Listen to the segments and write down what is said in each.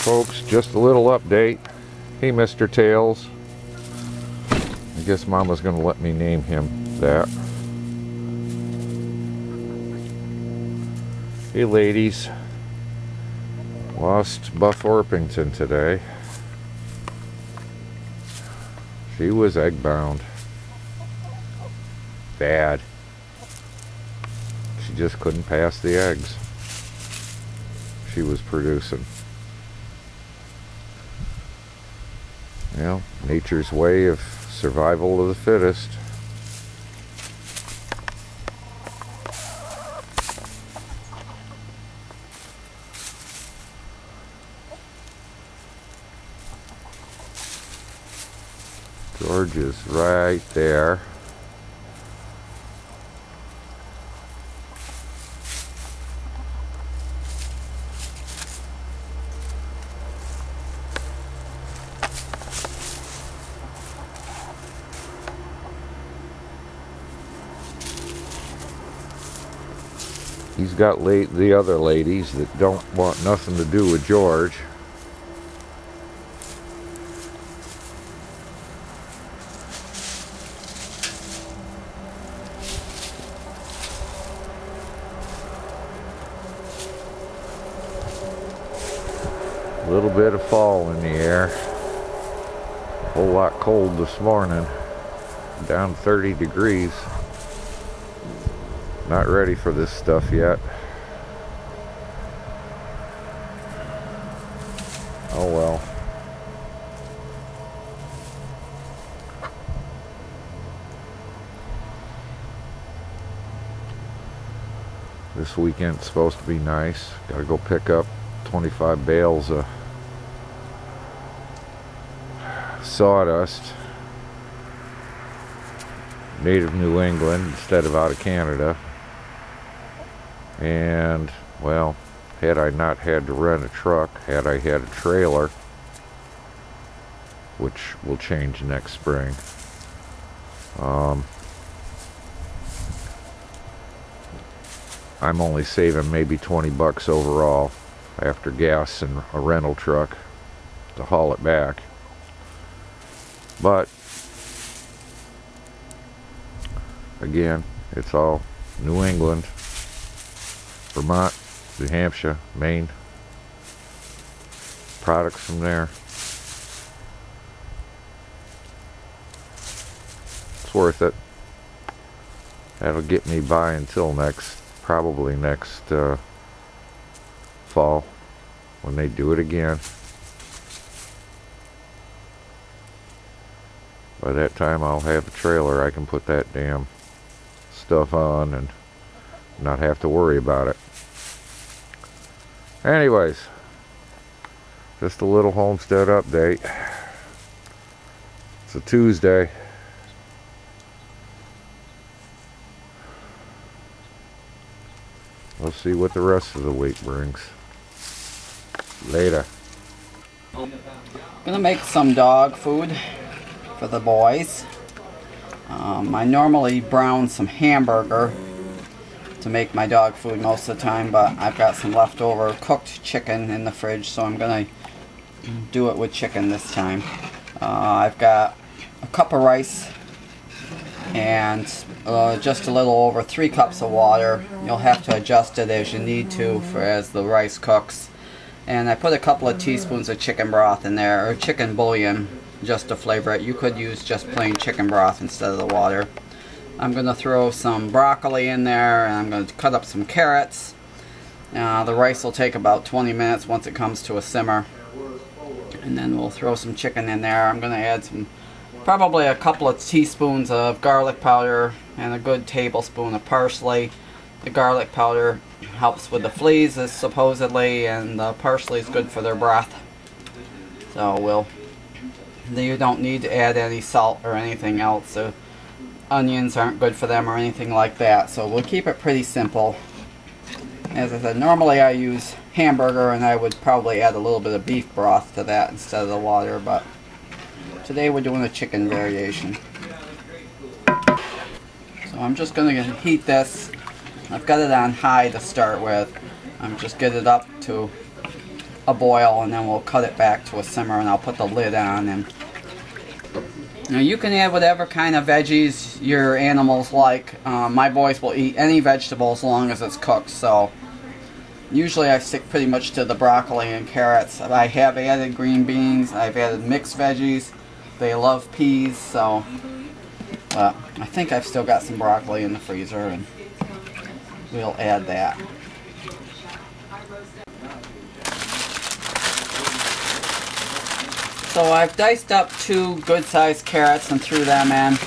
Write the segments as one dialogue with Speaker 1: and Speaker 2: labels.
Speaker 1: folks, just a little update. Hey, Mr. Tails. I guess Mama's gonna let me name him that. Hey, ladies. Lost Buff Orpington today. She was egg bound. Bad. She just couldn't pass the eggs she was producing. You know, nature's way of survival of the fittest. George is right there. He's got the other ladies that don't want nothing to do with George. A little bit of fall in the air. A whole lot cold this morning. Down 30 degrees. Not ready for this stuff yet. Oh well. This weekend's supposed to be nice. Gotta go pick up 25 bales of sawdust. Native New England instead of out of Canada. And, well, had I not had to rent a truck, had I had a trailer, which will change next spring, I'm only saving maybe 20 bucks overall after gas and a rental truck to haul it back. But again, it's all New England, Vermont, New Hampshire, Maine. Products from there. It's worth it. That'll get me by until probably next fall when they do it again. By that time I'll have a trailer I can put that damn stuff on and not have to worry about it. Anyways, just a little homestead update. It's a Tuesday. We'll see what the rest of the week brings. Later.
Speaker 2: Gonna make some dog food for the boys. I normally brown some hamburger to make my dog food most of the time, but I've got some leftover cooked chicken in the fridge, so I'm gonna do it with chicken this time. I've got a cup of rice and just a little over 3 cups of water. You'll have to adjust it as you need to as the rice cooks. And I put a couple of teaspoons of chicken broth in there, or chicken bouillon, just to flavor it. You could use just plain chicken broth instead of the water. I'm going to throw some broccoli in there, and I'm going to cut up some carrots. The rice will take about 20 minutes once it comes to a simmer. And then we'll throw some chicken in there. I'm going to add probably a couple of teaspoons of garlic powder and a good tablespoon of parsley. The garlic powder helps with the fleas, supposedly, and the parsley is good for their breath. So you don't need to add any salt or anything else. So onions aren't good for them or anything like that. So we'll keep it pretty simple. As I said, normally I use hamburger, and I would probably add a little bit of beef broth to that instead of the water, but today we're doing a chicken variation. So I'm just going to heat this. I've got it on high to start with. I'm just get it up to a boil, and then we'll cut it back to a simmer, and I'll put the lid on. And now you can add whatever kind of veggies your animals like. My boys will eat any vegetables as long as it's cooked, so usually I stick pretty much to the broccoli and carrots. I have added green beans, I've added mixed veggies. They love peas, so I think I've still got some broccoli in the freezer, and we'll add that. So I've diced up 2 good-sized carrots and threw them in,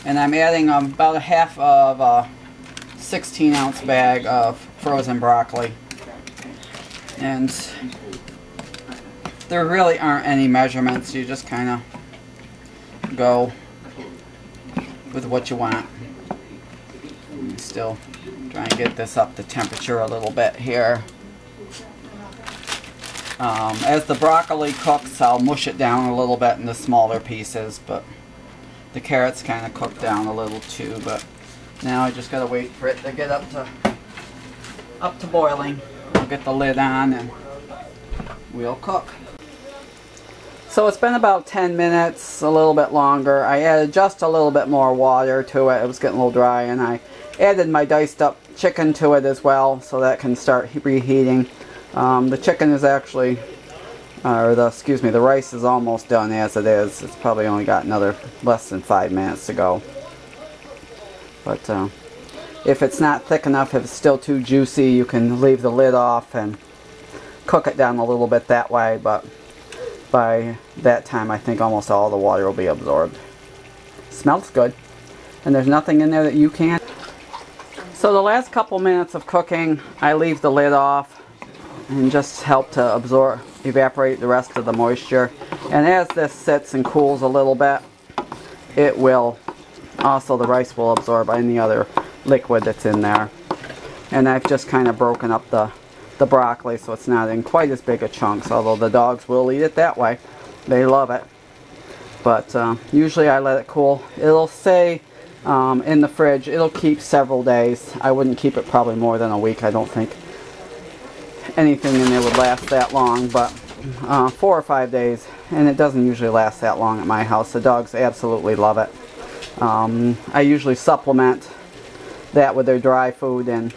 Speaker 2: and I'm adding about a half of a 16-ounce bag of frozen broccoli. And there really aren't any measurements. You just kind of go with what you want. Still trying to get this up to temperature a little bit here. As the broccoli cooks, I'll mush it down a little bit into smaller pieces, but the carrots kind of cook down a little too. But now I just gotta wait for it to get up to boiling. I'll get the lid on and we'll cook. So it's been about 10 minutes, a little bit longer. I added just a little bit more water to it. It was getting a little dry, and I added my diced up chicken to it as well, so that can start reheating. The chicken is actually, the rice is almost done as it is. It's probably only got another less than 5 minutes to go. But if it's not thick enough, if it's still too juicy, you can leave the lid off and cook it down a little bit that way. But by that time, I think almost all the water will be absorbed. Smells good, and there's nothing in there that you can't. So the last couple minutes of cooking, I leave the lid off and just help to evaporate the rest of the moisture. And as this sits and cools a little bit, it will also, the rice will absorb any other liquid that's in there. And I've just kind of broken up the broccoli so it's not in quite as big a chunks, although the dogs will eat it that way. They love it. But usually I let it cool. It'll stay in the fridge. It'll keep several days. I wouldn't keep it probably more than a week. I don't think anything in there would last that long, but 4 or 5 days, and it doesn't usually last that long at my house. The dogs absolutely love it. I usually supplement that with their dry food, and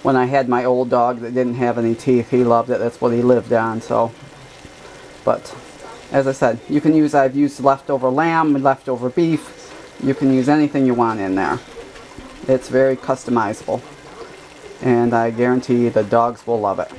Speaker 2: when I had my old dog that didn't have any teeth, he loved it. That's what he lived on. So, but as I said, you can use, I've used leftover lamb, leftover beef. You can use anything you want in there. It's very customizable, and I guarantee the dogs will love it.